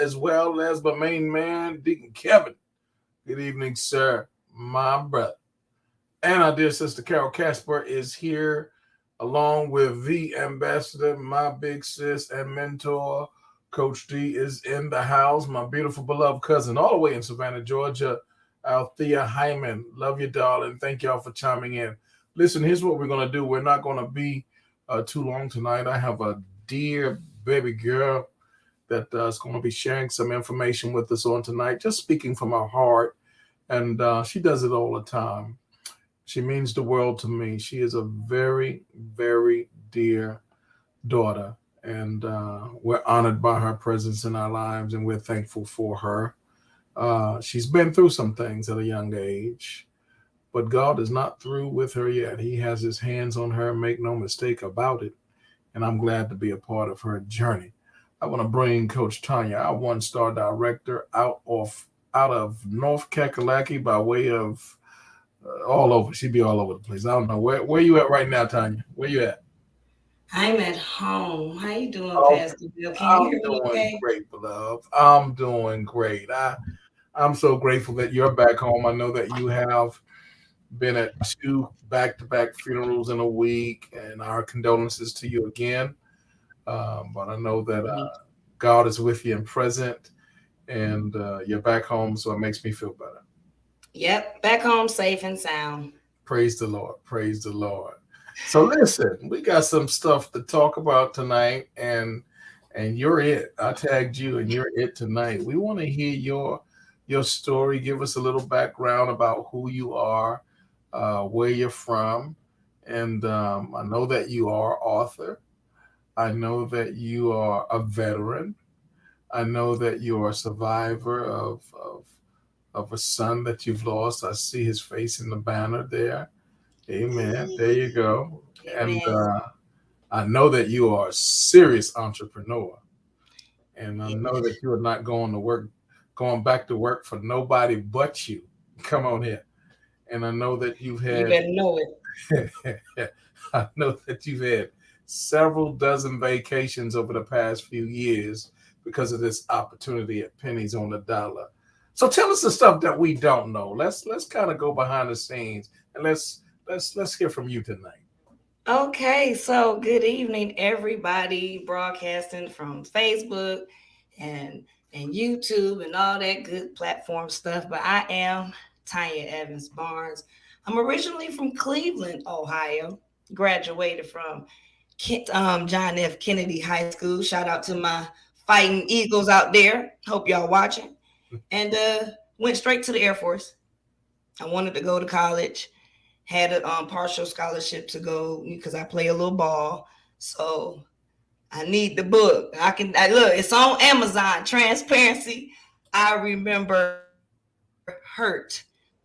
as well as my main man, Deacon Kevin. Good evening, sir, my brother. And our dear sister Carol Casper is here along with the ambassador, my big sis and mentor. Coach D is in the house, my beautiful beloved cousin, all the way in Savannah, Georgia, Althea Hyman. Love you, darling. Thank y'all for chiming in. Listen, here's what we're going to do. We're not going to be too long tonight. I have a dear baby girl that is going to be sharing some information with us on tonight, just speaking from her heart. And she does it all the time. She means the world to me. She is a very, very dear daughter. And we're honored by her presence in our lives, and we're thankful for her. She's been through some things at a young age, but God is not through with her yet. He has his hands on her, make no mistake about it. And I'm glad to be a part of her journey. I want to bring Coach Tanya, our one-star director, out of North Kakalaki by way of all over. She'd be all over the place. I don't know where you at right now, Tanya. Where you at? I'm at home. How you doing, Oh, Pastor Bill? Can you I'm hear me doing okay? great, beloved. I'm doing great. I'm so grateful that you're back home. I know that you have been at two back-to-back funerals in a week, and our condolences to you again. But I know that God is with you and present, and you're back home, so it makes me feel better. Yep, back home safe and sound. Praise the Lord. Praise the Lord. So listen, we got some stuff to talk about tonight, and you're it. I tagged you, and you're it tonight. We want to hear your story. Give us a little background about who you are, where you're from, and I know that you are author. I know that you are a veteran. I know that you are a survivor of a son that you've lost. I see his face in the banner there. Amen. There you go. And Amen. I know that you are a serious entrepreneur. And I know Yes. that you are not going back to work for nobody but you. Come on here. And I know that you've You had better know it. I know that you've had several dozen vacations over the past few years because of this opportunity at pennies on the dollar. So tell us the stuff that we don't know. Let's kind of go behind the scenes, and let's hear from you tonight. Okay, so good evening, everybody broadcasting from Facebook and and YouTube and all that good platform stuff. But I am Tanya Evans Barnes. I'm originally from Cleveland, Ohio. Graduated from John F. Kennedy High School. Shout out to my fighting Eagles out there. Hope y'all watching. And went straight to the Air Force. I wanted to go to college. Had a partial scholarship to go because I play a little ball. So I need the book. I look. It's on Amazon. Transparency. I remember hurt,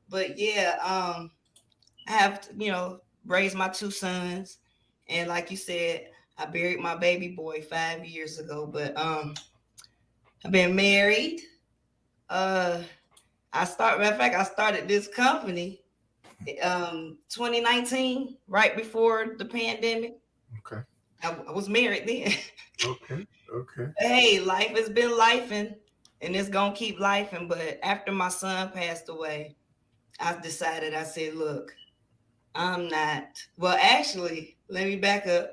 but yeah. I have raised my two sons, and like you said, I buried my baby boy 5 years ago. But I've been married. Uh, matter of fact, I started this company 2019, right before the pandemic. Okay. I was married then. Okay. Okay. Hey, life has been life and it's gonna keep life. But after my son passed away, I decided, I said, look, I'm not, well, actually, let me back up.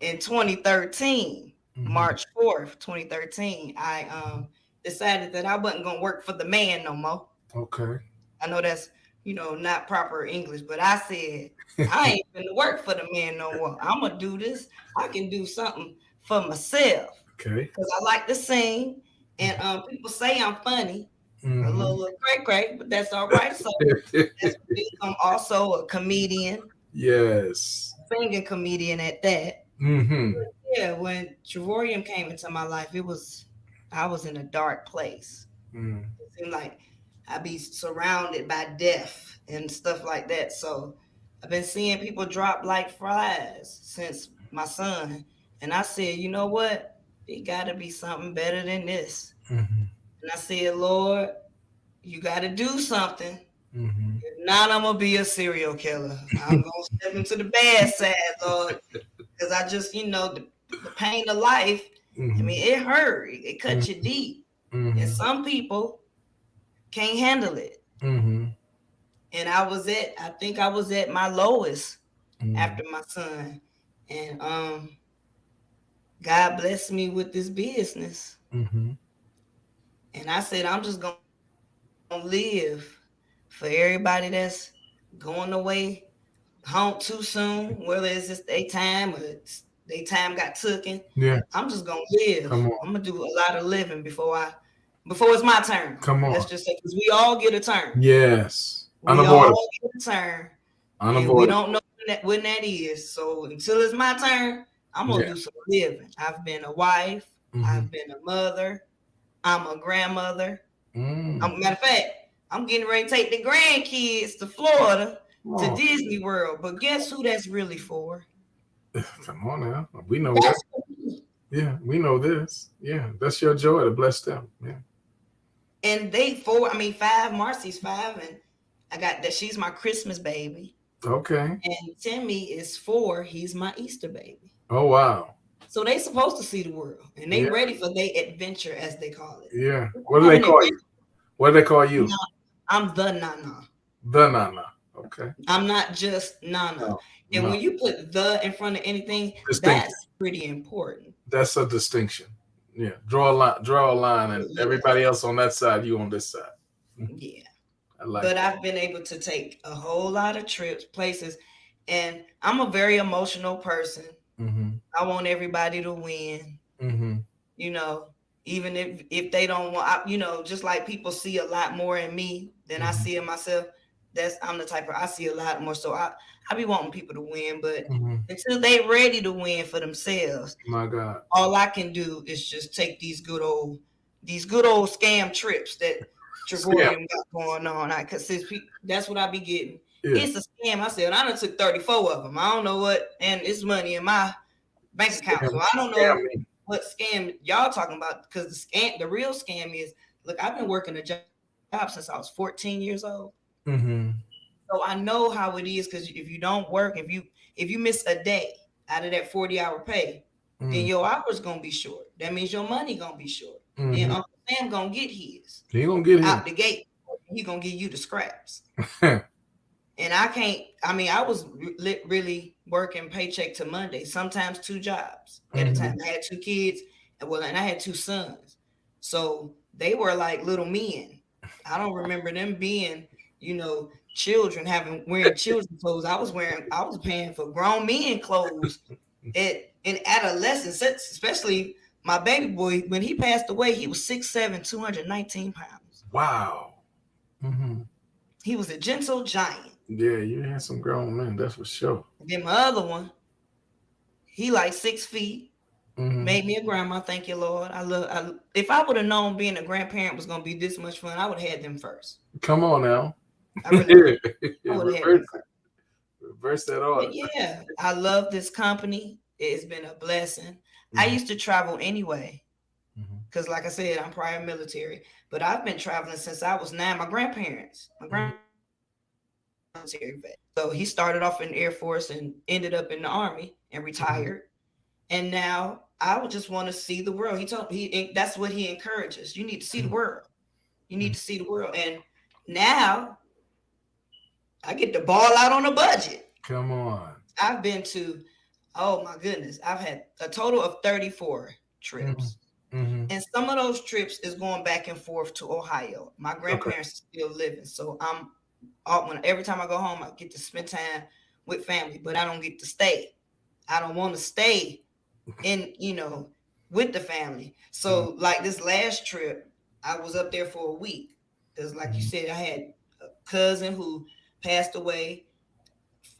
In 2013, Hmm. March 4th, 2013, I decided that I wasn't gonna work for the man no more. Okay. I know that's not proper English, but I said I ain't gonna work for the man no more. I'm gonna do this. I can do something for myself Okay. because I like to sing, and people say I'm funny, a Hmm. little cray cray, but that's all right. So that's me. I'm also a comedian, Yes. singing comedian at that. Hmm. Yeah, when Trevorium came into my life, I was in a dark place. Mm. It seemed like I'd be surrounded by death and stuff like that. So I've been seeing people drop like flies since my son. And I said, you know what? It got to be something better than this. Hmm. And I said, Lord, you got to do something. Hmm. If not, I'm going to be a serial killer. I'm going to step into the bad side, Lord. Because I just, the pain of life. I mean, it hurt. It cut you deep. And some people can't handle it. And I think I was at my lowest after my son. And God blessed me with this business. And I said, I'm just going to live for everybody that's going away home too soon, whether it's just their time or their time got taken. Yeah. I'm just going to live. I'm going to do a lot of living before it's my turn. Come on. Let's just say, because we all get a turn. Yes. We all get a turn. And we don't know when that is. So until it's my turn, I'm going to do some living. I've been a wife. I've been a mother. I'm a grandmother. Matter of fact, I'm getting ready to take the grandkids to Florida to Disney World. But guess who that's really for? Come on now. We know that. Yeah, we know this. Yeah, that's your joy to bless them. Yeah. And 5, Marcy's 5, and I got that. She's my Christmas baby. Okay. And Timmy is 4. He's my Easter baby. Oh, wow. So they supposed to see the world, and they ready for their adventure, as they call it. Yeah. What do they call you? What do they call you? I'm the Nana. The Nana. Okay. I'm not just Nana. And when you put the in front of anything, that's pretty important. That's a distinction. Yeah. Draw a line, and everybody else on that side, you on this side. Yeah. But I've been able to take a whole lot of trips, places, and I'm a very emotional person. I want everybody to win. You know, even if they don't want, just like people see a lot more in me than I see in myself. I'm the type of, I see a lot more. So I be wanting people to win, but until they ready to win for themselves, my God, all I can do is just take these good old scam trips that Trevorium got going on. Cause that's what I be getting. Yeah. It's a scam. I said, I done took 34 of them. I don't know what, and it's money in my bank account. So I don't know what scam y'all talking about, because the real scam is, look, I've been working a job since I was 14 years old. So I know how it is, because if you don't work, if you miss a day out of that 40-hour pay, then your hours gonna be short. That means your money gonna be short. Then Uncle Sam gonna get his. He gonna get out the gate. He gonna give you the scraps. And I was really working paycheck to Monday, sometimes 2 jobs at a time. I had 2 kids, and I had 2 sons. So they were like little men. I don't remember them being, children, wearing children's clothes. I was paying for grown men clothes in adolescence, especially my baby boy. When he passed away, he was 6'7", 219 pounds. Wow. He was a gentle giant. Yeah, you had some grown men, that's for sure. And then my other one, he like 6 feet. Made me a grandma. Thank you, Lord. If I would have known being a grandparent was going to be this much fun, I would have had them first. Come on now. I really reverse that order. But yeah, I love this company. It's been a blessing. I used to travel anyway, because like I said, I'm prior military, but I've been traveling since I was 9. My grandparents, military vet. So he started off in the Air Force and ended up in the Army and retired. And now I would just want to see the world. He told me that's what he encourages. You need to see the world. You need to see the world. And now I get to ball out on a budget. Come on. I've been to, oh my goodness, I've had a total of 34 trips. And some of those trips is going back and forth to Ohio. My grandparents are still living. So every time I go home, I get to spend time with family, but I don't get to stay. I don't want to stay with the family. So like this last trip, I was up there for a week. Because like you said, I had a cousin who passed away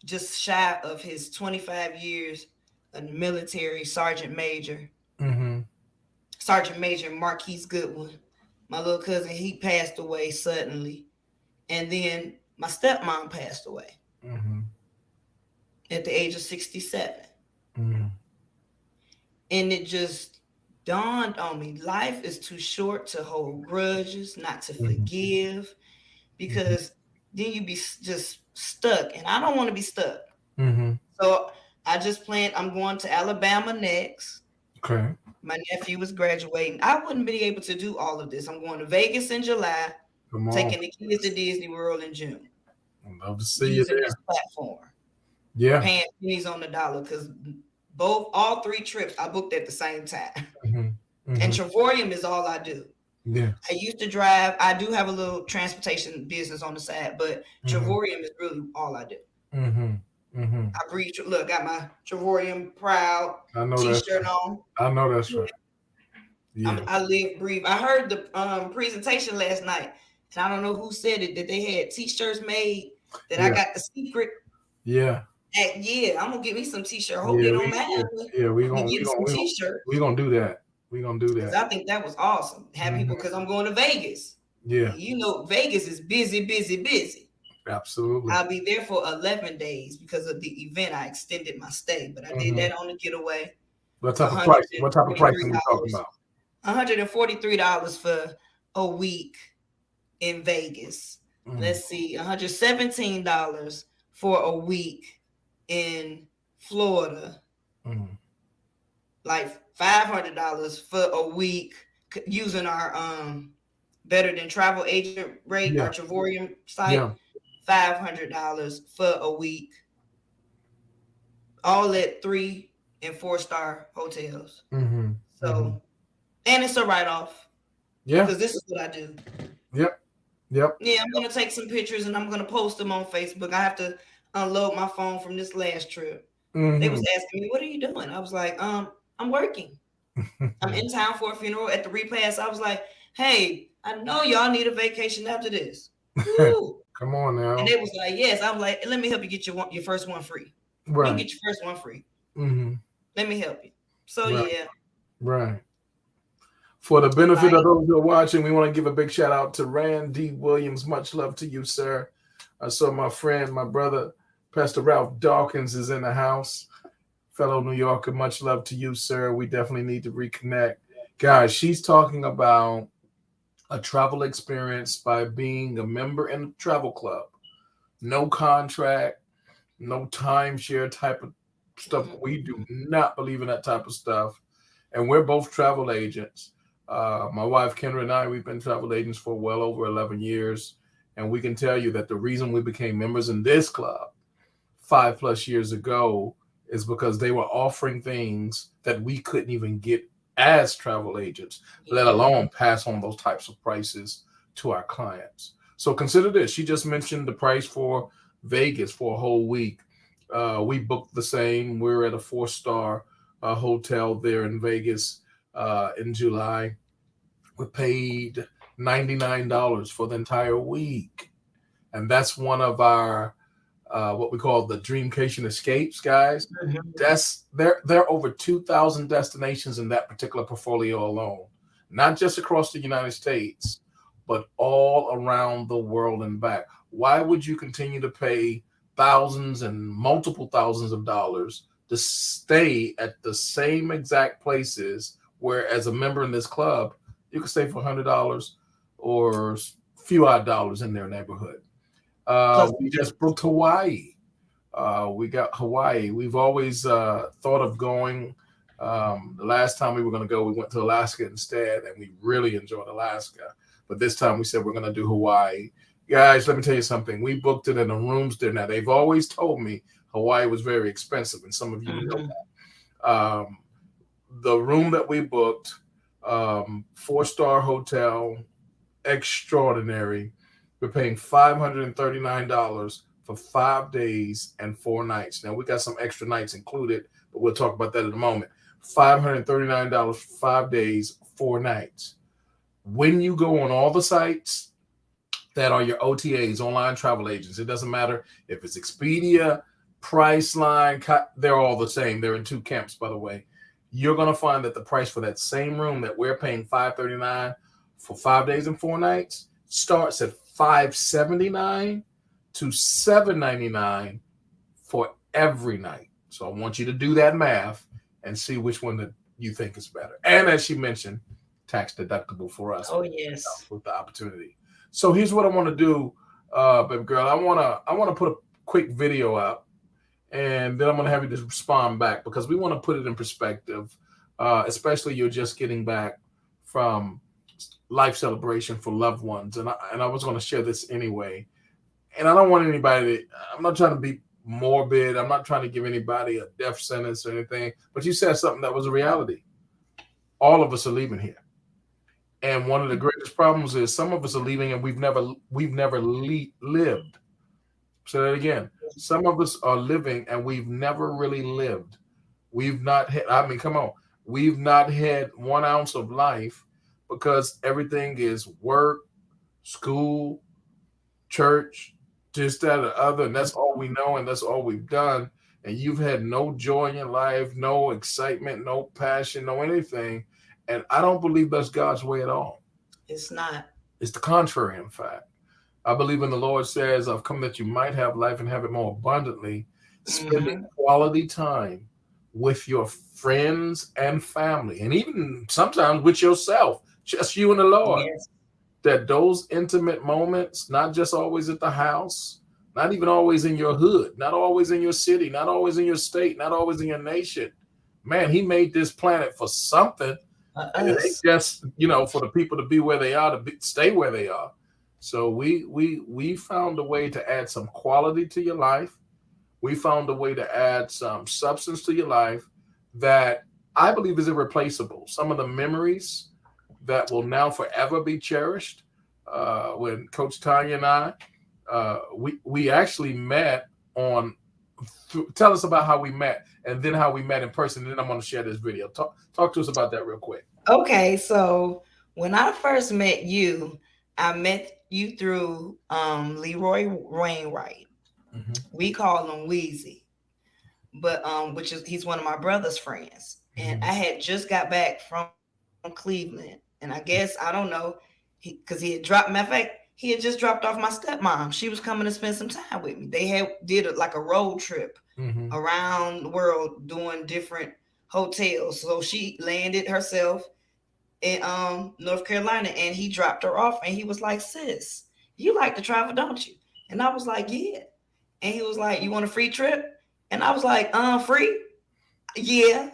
just shy of his 25 years in the military, Sergeant Major. Sergeant Major Marquise Goodwin. My little cousin, he passed away suddenly. And then my stepmom passed away at the age of 67. And it just dawned on me, life is too short to hold grudges, not to forgive, because then you be just stuck. And I don't want to be stuck. So I just planned, I'm going to Alabama next. Okay. My nephew is graduating. I wouldn't be able to do all of this. I'm going to Vegas in July, Come on. taking the kids to Disney World in June. I'd love to see you Using there. this platform. Yeah. Paying pennies on the dollar because all 3 trips I booked at the same time. And Travorium is all I do. Yeah. I used to drive. I do have a little transportation business on the side, but Travorium is really all I do. I breathe. Look, got my Travorium proud T-shirt on. I know that's right. Yeah. I live, breathe. I heard the presentation last night, and I don't know who said it, that they had T-shirts made that I got the secret. Yeah. I'm gonna get me some T-shirt. Hope they don't mind. We're gonna get some T-shirts. We're gonna do that. We're gonna do that. I think that was awesome. Have people, because I'm going to Vegas. Yeah. You know, Vegas is busy. Absolutely. I'll be there for 11 days because of the event. I extended my stay, but I did that on the getaway. What type of price? What type of price are we talking about? $143 for a week in Vegas. Let's see, $117 for a week in Florida. Like $500 for a week using our Better Than Travel agent rate, our Travorium site. $500 for a week. All at 3- and 4-star hotels. So, and it's a write-off. Yeah. Because this is what I do. Yep. Yeah, I'm going to take some pictures and I'm going to post them on Facebook. I have to unload my phone from this last trip. They was asking me, what are you doing? I was like, I'm working. I'm in town for a funeral at the repast. I was like, hey, I know y'all need a vacation after this. Come on now. And they was like, yes. I was like, let me help you get your first one free. Right. You can get your first one free. Let me help you. So, yeah. Right. For the benefit of those who are watching, we want to give a big shout out to Randy Williams. Much love to you, sir. I saw my friend, my brother, Pastor Ralph Dawkins is in the house. Fellow New Yorker, much love to you, sir. We definitely need to reconnect. Guys, she's talking about a travel experience by being a member in a travel club. No contract, no timeshare type of stuff. We do not believe in that type of stuff. And we're both travel agents. My wife, Kendra, and I, we've been travel agents for well over 11 years. And we can tell you that the reason we became members in this club 5+ years ago is because they were offering things that we couldn't even get as travel agents, let alone pass on those types of prices to our clients. So consider this. She just mentioned the price for Vegas for a whole week. We booked the same. We're at a 4-star hotel there in Vegas in July. We paid $99 for the entire week. And that's one of our what we call the Dreamcation Escapes, guys. That's there are over 2,000 destinations in that particular portfolio alone, not just across the United States, but all around the world and back. Why would you continue to pay thousands and multiple thousands of dollars to stay at the same exact places where, as a member in this club, you can stay for $100 or a few odd dollars in their neighborhood? We just booked Hawaii. We got Hawaii. We've always thought of going. The last time we were going to go, we went to Alaska instead, and we really enjoyed Alaska. But this time we said we're going to do Hawaii. Guys, let me tell you something. We booked it in the rooms there. Now, they've always told me Hawaii was very expensive, and some of you know that. The room that we booked, 4-star hotel, extraordinary. We're paying $539 for 5 days and 4 nights. Now, we got some extra nights included, but we'll talk about that in a moment. $539 for 5 days, 4 nights. When you go on all the sites that are your OTAs, online travel agents, it doesn't matter if it's Expedia, Priceline, they're all the same. They're in 2 camps, by the way. You're going to find that the price for that same room that we're paying $539 for 5 days and 4 nights starts at $579 to $799 for every night. So I want you to do that math and see which one that you think is better. And as she mentioned, tax deductible for us. Oh, yes. With the opportunity. So here's what I want to do, baby girl. I want to put a quick video up, and then I'm going to have you just respond back because we want to put it in perspective. especially you're just getting back from life celebration for loved ones. And I was going to share this anyway. And I don't want anybody to, I'm not trying to be morbid. I'm not trying to give anybody a death sentence or anything. But you said something that was a reality. All of us are leaving here. And one of the greatest problems is some of us are leaving and we've never lived. Say that again. Some of us are living and we've never really lived. We've not had, I mean, come on. We've not had 1 ounce of life because everything is work, school, church, this, that, or other. And that's all we know and that's all we've done. And you've had no joy in your life, no excitement, no passion, no anything. And I don't believe that's God's way at all. It's not. It's the contrary, in fact. I believe when the Lord says, I've come that you might have life and have it more abundantly, spending quality time with your friends and family, and even sometimes with yourself, just you and the Lord. Yes. That those intimate moments, not just always at the house, not even always in your hood, not always in your city, not always in your state, not always in your nation. Man, he made this planet for something. And it ain't just, for the people to be where they are, to stay where they are. So we found a way to add some quality to your life. We found a way to add some substance to your life that I believe is irreplaceable. Some of the memories that will now forever be cherished. When Coach Tanya and I, we actually met on. Tell us about how we met, and then how we met in person. And then I'm going to share this video. Talk to us about that real quick. Okay, so when I first met you, I met you through Leroy Wainwright. Mm-hmm. We call him Weezy, but he's one of my brother's friends. And I had just got back from Cleveland, and I guess I don't know, because he had dropped. Matter of fact, he had just dropped off my stepmom. She was coming to spend some time with me. They did a road trip around the world doing different hotels. So she landed herself in North Carolina, and he dropped her off, and he was like, "Sis, you like to travel, don't you?" And I was like, "Yeah." And he was like, "You want a free trip?" And I was like, "Free? Yeah.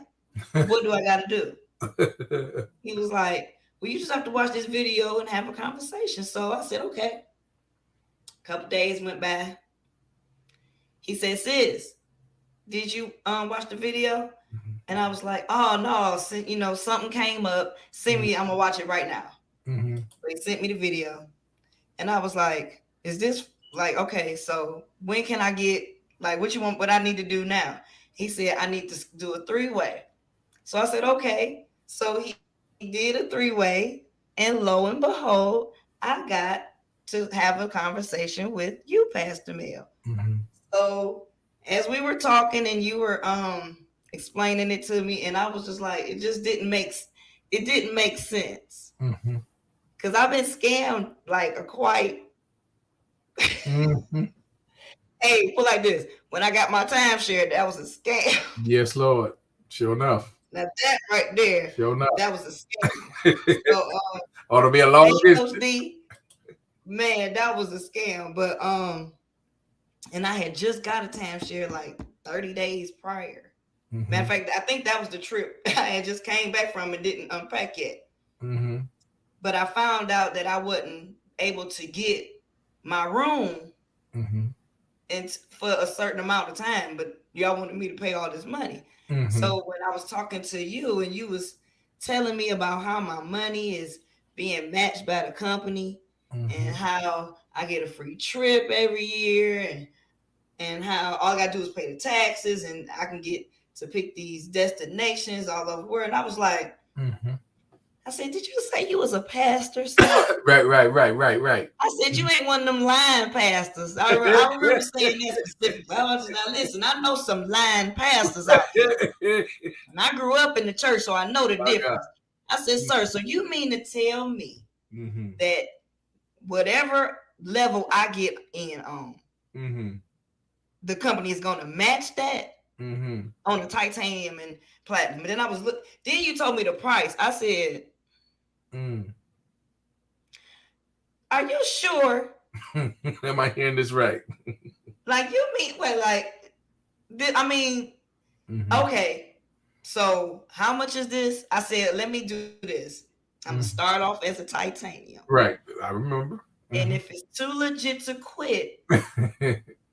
What do I got to do?" He was like, "Well, you just have to watch this video and have a conversation." So I said, okay. A couple days went by. He said, "Sis, did you watch the video?" And I was like, "Oh no, something came up. Send me, I'm gonna watch it right now." So he sent me the video, and I was like, "Is this okay? So when can I get what you want? What I need to do now?" He said, "I need to do a 3-way." So I said, "Okay." So he did a 3-way, and lo and behold, I got to have a conversation with you, Pastor Mel. So as we were talking and you were explaining it to me, and I was just like, it didn't make sense. Because I've been scammed quite. Hey, put like this. When I got my timeshare, that was a scam. Yes, Lord. Sure enough. Now that right there, sure enough, that was a scam. So, ought to be a long distance. Man, that was a scam. But and I had just got a timeshare 30 days prior. Matter of fact, I think that was the trip I had just came back from and didn't unpack yet. But I found out that I wasn't able to get my room and for a certain amount of time, but y'all wanted me to pay all this money. So when I was talking to you and you was telling me about how my money is being matched by the company and how I get a free trip every year and how all I got to do is pay the taxes and I can get to pick these destinations all over the world. And I was like, I said, "Did you say you was a pastor?" Right. I said, "You ain't one of them lying pastors." I remember saying that specifically. I was now listen, I know some lying pastors out here. And I grew up in the church, so I know the difference. I said, "Sir, so you mean to tell me that whatever level I get in on, the company is going to match that on the titanium and platinum?" And then then you told me the price. I said, "Are you sure?" Am I hearing this right? You mean, okay. So how much is this? I said, let me do this. I'm gonna start off as a titanium. Right. I remember. And if it's too legit to quit,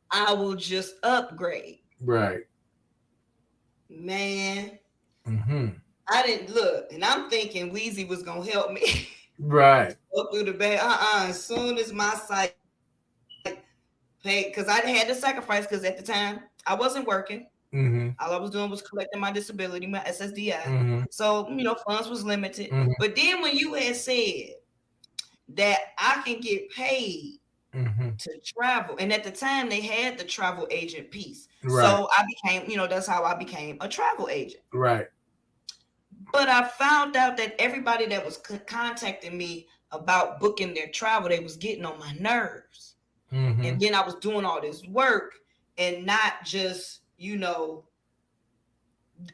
I will just upgrade. Right. Man, Mm-hmm. I didn't look, and I'm thinking Weezy was gonna help me. Right. Go through the bed. As soon as my site paid, because I had to sacrifice, because at the time I wasn't working. Mm-hmm. All I was doing was collecting my disability, my SSDI. Mm-hmm. So, funds was limited. Mm-hmm. But then when you had said that I can get paid to travel, and at the time they had the travel agent piece. Right. So I became, that's how I became a travel agent. Right. But I found out that everybody that was contacting me about booking their travel, they was getting on my nerves. And then I was doing all this work and not just, and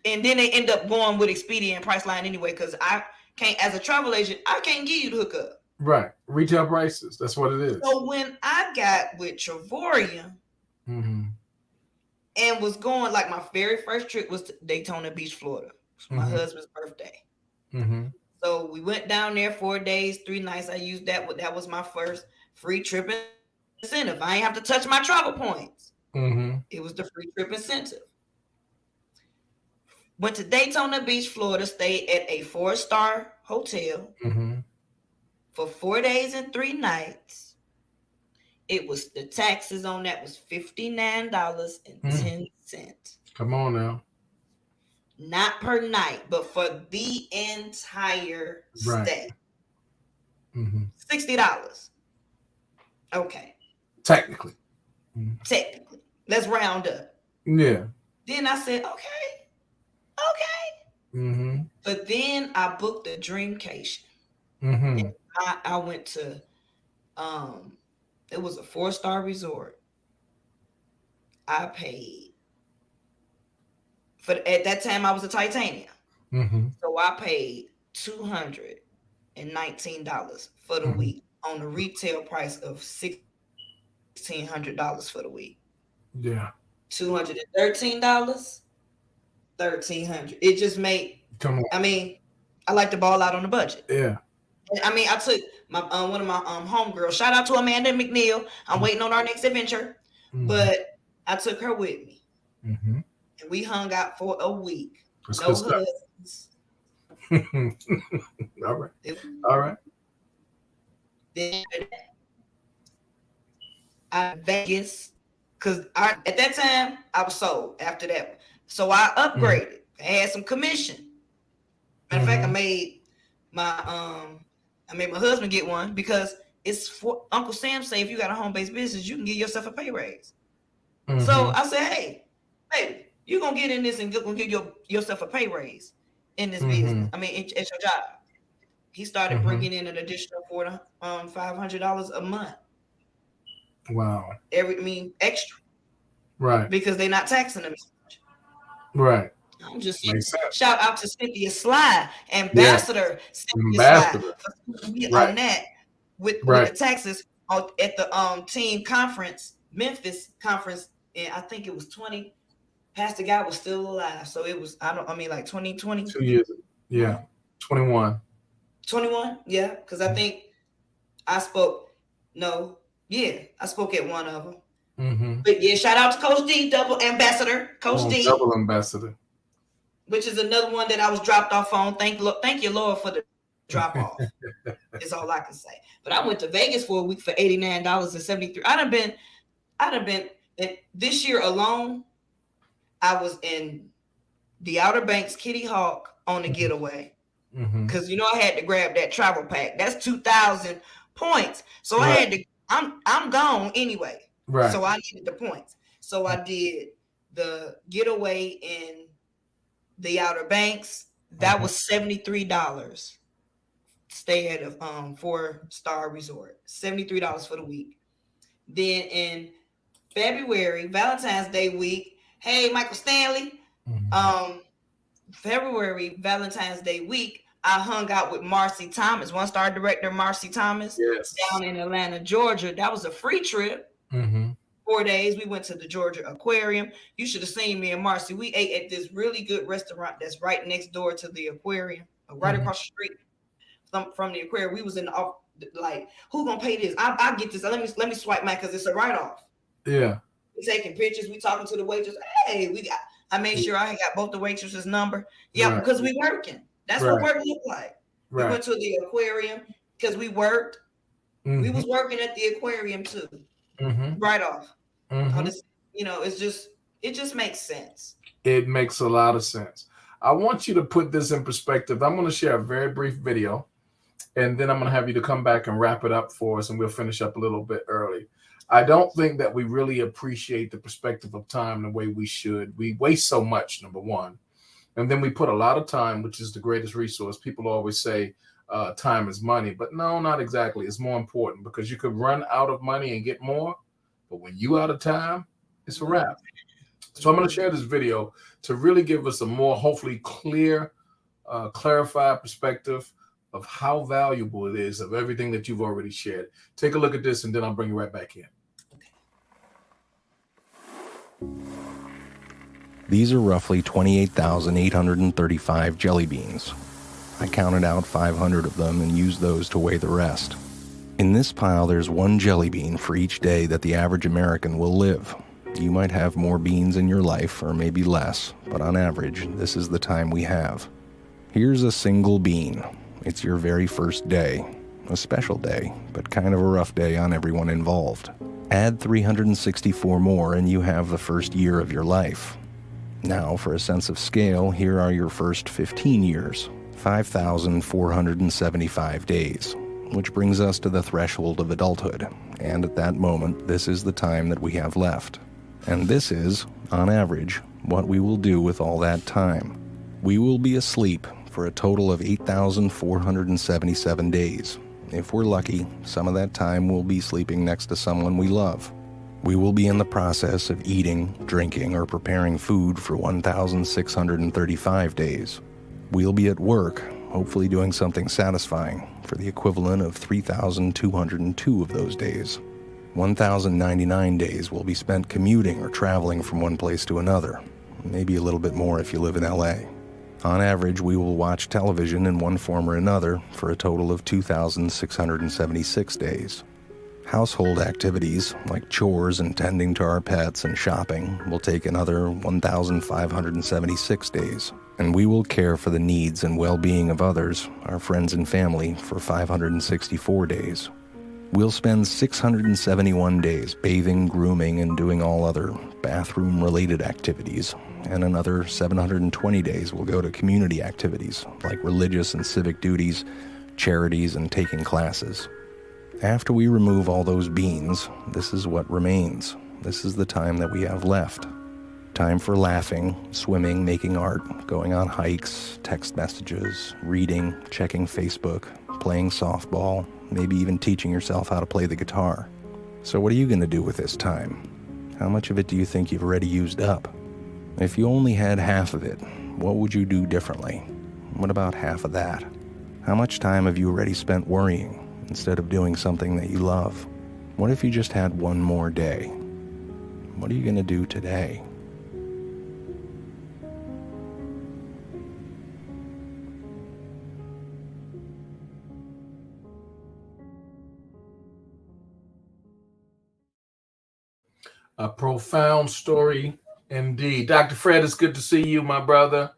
then they end up going with Expedia and Priceline anyway, because I can't, as a travel agent, I can't give you the hookup. Right. Retail prices. That's what it is. So when I got with Travoria and was going, like my very first trip was to Daytona Beach, Florida. It was my husband's birthday. So we went down there 4 days, 3 nights. I used that. That was my first free trip incentive. I ain't have to touch my travel points. It was the free trip incentive. Went to Daytona Beach, Florida, stayed at a 4-star hotel for 4 days and 3 nights. It was the taxes on that was $59.10. Come on now. Not per night, but for the entire stay. $60. Okay. Technically. Technically. Let's round up. Yeah. Then I said, okay. But then I booked a Dreamcation. And I went to, it was a 4-star resort. I paid. At that time, I was a titanium. So I paid $219 for the week on the retail price of $1,600 for the week. Yeah. $213, $1,300. It just made. Come on. I mean, I like to ball out on the budget. Yeah. I mean, I took my one of my homegirls. Shout out to Amanda McNeil. I'm waiting on our next adventure, but I took her with me. And we hung out for a week. That's no husbands. All right. All right. Then Vegas, because at that time I was sold. After that, so I upgraded. I had some commission. Matter of fact, I made my husband get one, because it's for Uncle Sam say if you got a home-based business, you can give yourself a pay raise. So I said, hey, baby, you're going to get in this and gonna give yourself a pay raise in this business. I mean, it's your job. He started bringing in an additional $500 a month. Wow. Extra. Right. Because they're not taxing them as much. Right. I'm just shout out to Cynthia Sly, Ambassador Cynthia Sly, on that with the taxes at the team conference, Memphis conference, and I think it was 20. Pastor Guy was still alive, so it was like 2020. 2 years. Yeah, 21. 21. Yeah, because I think I spoke. I spoke at one of them. But yeah, shout out to Coach D, double ambassador, Coach D, double ambassador, which is another one that I was dropped off on. Thank you, Lord, for the drop off. Is all I can say. But I went to Vegas for a week for $89.73. I'd have been this year alone. I was in the Outer Banks, Kitty Hawk on the getaway, because I had to grab that travel pack. That's 2,000 points. So I had to. I'm gone anyway. Right. So I needed the points. So I did the getaway in the Outer Banks. That was $73. Stay at a 4-star resort. $73 for the week. Then in February, Valentine's Day week. Hey, Michael Stanley. February, Valentine's Day week, I hung out with Marcy Thomas, 1-star director Marcy Thomas, down in Atlanta, Georgia. That was a free trip. 4 days. We went to the Georgia Aquarium. You should have seen me and Marcy. We ate at this really good restaurant that's right next door to the aquarium, right across the street from the aquarium. We was in the like, who gonna pay this? I get this. Let me swipe mine because it's a write-off. Yeah. We taking pictures. We talking to the waitress. Hey, I made sure I got both the waitresses' number. Yeah, Right. because we working. That's what work look like. We went to the aquarium because we worked. We was working at the aquarium too. Right off. It's just, it just makes sense. It makes a lot of sense. I want you to put this in perspective. I'm going to share a very brief video, and then I'm going to have you to come back and wrap it up for us, and we'll finish up a little bit early. I don't think that we really appreciate the perspective of time the way we should. We waste so much, number one. And then we put a lot of time, which is the greatest resource. People always say time is money, but no, not exactly. It's more important because you could run out of money and get more, but when you out of time, it's a wrap. So I'm going to share this video to really give us a more hopefully clear, clarified perspective of how valuable it is of everything that you've already shared. Take a look at this, and then I'll bring you right back in. These are roughly 28,835 jelly beans. I counted out 500 of them and used those to weigh the rest. In this pile, there's one jelly bean for each day that the average American will live. You might have more beans in your life, or maybe less, but on average, this is the time we have. Here's a single bean. It's your very first day. A special day, but kind of a rough day on everyone involved. Add 364 more and you have the first year of your life. Now, for a sense of scale, here are your first 15 years, 5,475 days, which brings us to the threshold of adulthood. And at that moment, this is the time that we have left. And this is, on average, what we will do with all that time. We will be asleep for a total of 8,477 days. If we're lucky, some of that time we'll be sleeping next to someone we love. We will be in the process of eating, drinking, or preparing food for 1,635 days. We'll be at work, hopefully doing something satisfying, for the equivalent of 3,202 of those days. 1,099 days will be spent commuting or traveling from one place to another, maybe a little bit more if you live in LA. On average, we will watch television in one form or another for a total of 2,676 days. Household activities, like chores and tending to our pets and shopping, will take another 1,576 days. And we will care for the needs and well-being of others, our friends and family, for 564 days. We'll spend 671 days bathing, grooming, and doing all other bathroom-related activities, and another 720 days will go to community activities, like religious and civic duties, charities, and taking classes. After we remove all those beans, this is what remains. This is the time that we have left. Time for laughing, swimming, making art, going on hikes, text messages, reading, checking Facebook, playing softball, maybe even teaching yourself how to play the guitar. So what are you going to do with this time? How much of it do you think you've already used up? If you only had half of it, what would you do differently? What about half of that? How much time have you already spent worrying instead of doing something that you love? What if you just had one more day? What are you going to do today? A profound story indeed. Dr. Fred, it's good to see you, my brother.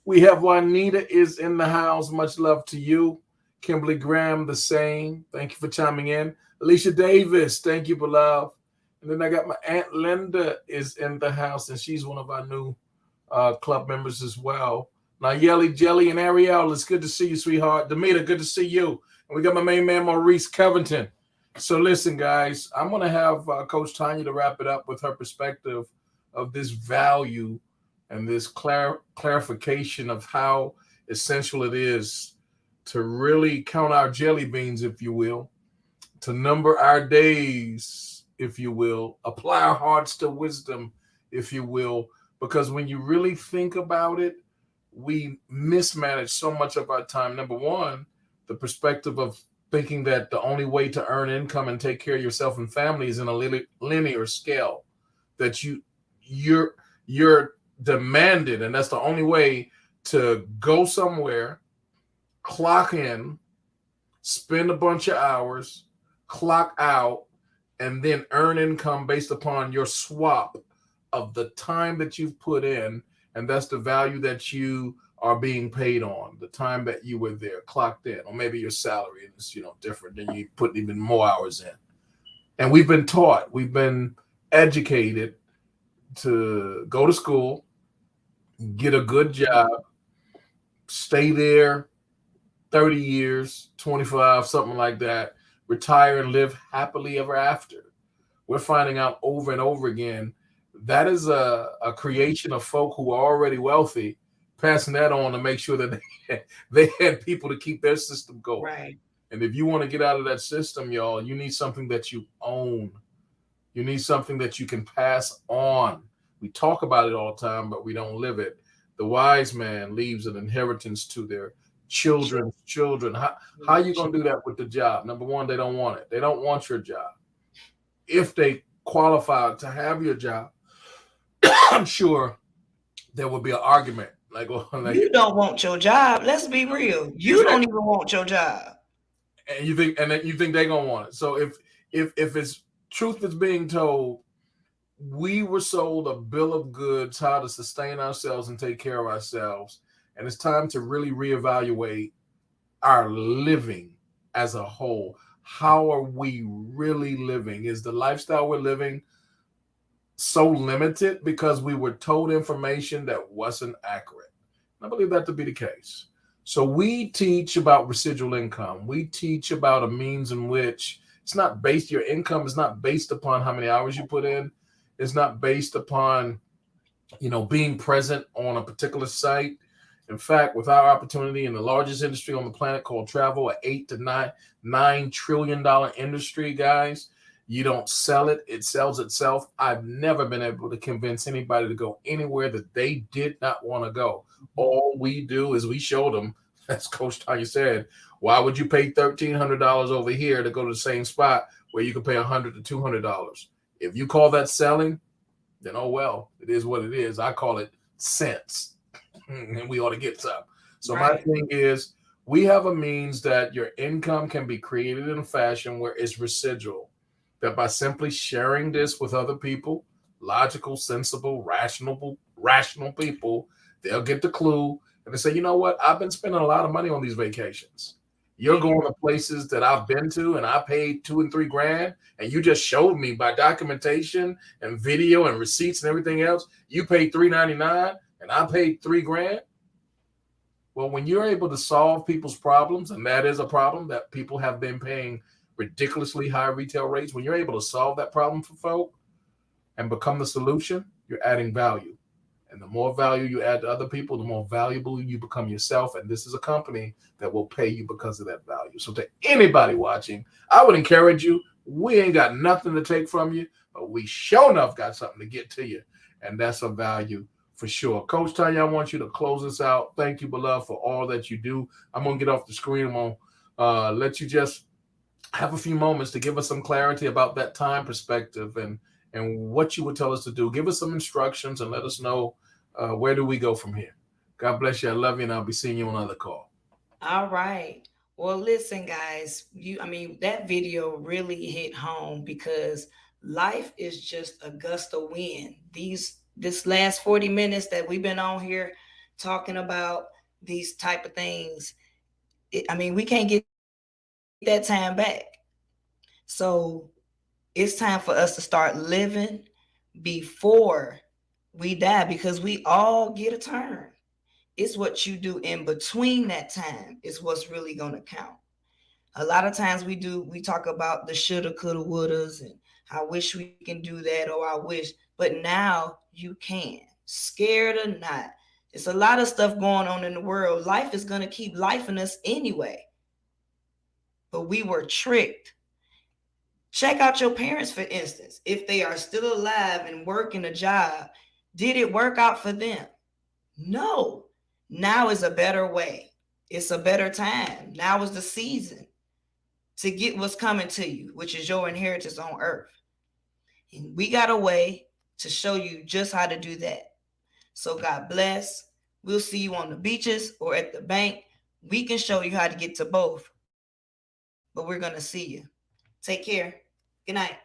We have Juanita is in the house. Much love to you. Kimberly Graham, the same. Thank you for chiming in. Alicia Davis, thank you, beloved. And then I got my Aunt Linda is in the house, and she's one of our new club members as well. Nayeli, Jelly, and Ariel, it's good to see you, sweetheart. Demita, good to see you. And we got my main man, Maurice Covington. So listen, guys, I'm going to have Coach Tanya to wrap it up with her perspective of this value and this clarification of how essential it is to really count our jelly beans, if you will, to number our days, if you will, apply our hearts to wisdom, if you will, because when you really think about it, we mismanage so much of our time. Number one, the perspective of thinking that the only way to earn income and take care of yourself and family is in a linear scale, that you're demanded, and that's the only way to go somewhere, clock in, spend a bunch of hours, clock out, and then earn income based upon your swap of the time that you've put in, and that's the value that you are being paid on, the time that you were there, clocked in, or maybe your salary is, different, than you put even more hours in. And we've been taught, we've been educated to go to school, get a good job, stay there 30 years, 25, something like that, retire and live happily ever after. We're finding out over and over again that is a creation of folk who are already wealthy, passing that on to make sure that they had people to keep their system going. Right. And if you want to get out of that system, y'all, you need something that you own. You need something that you can pass on. We talk about it all the time, but we don't live it. The wise man leaves an inheritance to their children's children. How are you going to do that with the job? Number one, they don't want it. They don't want your job. If they qualify to have your job, I'm sure there would be an argument. Like, you don't want your job. Let's be real. You don't even want your job. And you think they're gonna want it. So if it's truth is being told, we were sold a bill of goods, how to sustain ourselves and take care of ourselves. And it's time to really reevaluate our living as a whole. How are we really living? Is the lifestyle we're living so limited because we were told information that wasn't accurate? I believe that to be the case. So we teach about residual income. We teach about a means in which it's not based, your income is not based upon how many hours you put in. It's not based upon, being present on a particular site. In fact, with our opportunity in the largest industry on the planet called travel, an $8 to $9 trillion industry, guys, you don't sell it, it sells itself. I've never been able to convince anybody to go anywhere that they did not want to go. All we do is we show them, as Coach Tanya said, why would you pay $1,300 over here to go to the same spot where you can pay $100 to $200? If you call that selling, then oh well, it is what it is. I call it sense, and we ought to get some. So right. My thing is, we have a means that your income can be created in a fashion where it's residual. That by simply sharing this with other people, logical, sensible, rational people, they'll get the clue and they say, you know what? I've been spending a lot of money on these vacations. You're going to places that I've been to and I paid $2,000 and $3,000, and you just showed me by documentation and video and receipts and everything else, you paid $399 and I paid $3,000. Well, when you're able to solve people's problems, and that is a problem that people have been paying ridiculously high retail rates, when you're able to solve that problem for folk and become the solution, you're adding value. And the more value you add to other people, the more valuable you become yourself. And this is a company that will pay you because of that value. So to anybody watching, I would encourage you, we ain't got nothing to take from you, but we sure enough got something to get to you. And that's a value for sure. Coach Tanya, I want you to close us out. Thank you, beloved, for all that you do. I'm going to get off the screen. I'm going to let you just have a few moments to give us some clarity about that time perspective and what you would tell us to do. Give us some instructions and let us know where do we go from here. God bless you. I love you, and I'll be seeing you on another call. All right. Well, listen, guys, that video really hit home because life is just a gust of wind. This last 40 minutes that we've been on here talking about these type of things, we can't get that time back. So it's time for us to start living before we die, because we all get a turn. It's what you do in between that time is what's really going to count. A lot of times we talk about the shoulda, coulda, wouldas, and I wish we can do that, or I wish, but now you can, scared or not. It's a lot of stuff going on in the world. Life is going to keep lifing us anyway. But we were tricked. Check out your parents, for instance. If they are still alive and working a job, did it work out for them? No. Now is a better way. It's a better time. Now is the season. to get what's coming to you, which is your inheritance on earth. And we got a way to show you just how to do that. So God bless. We'll see you on the beaches or at the bank. We can show you how to get to both. But we're going to see you. Take care. Good night.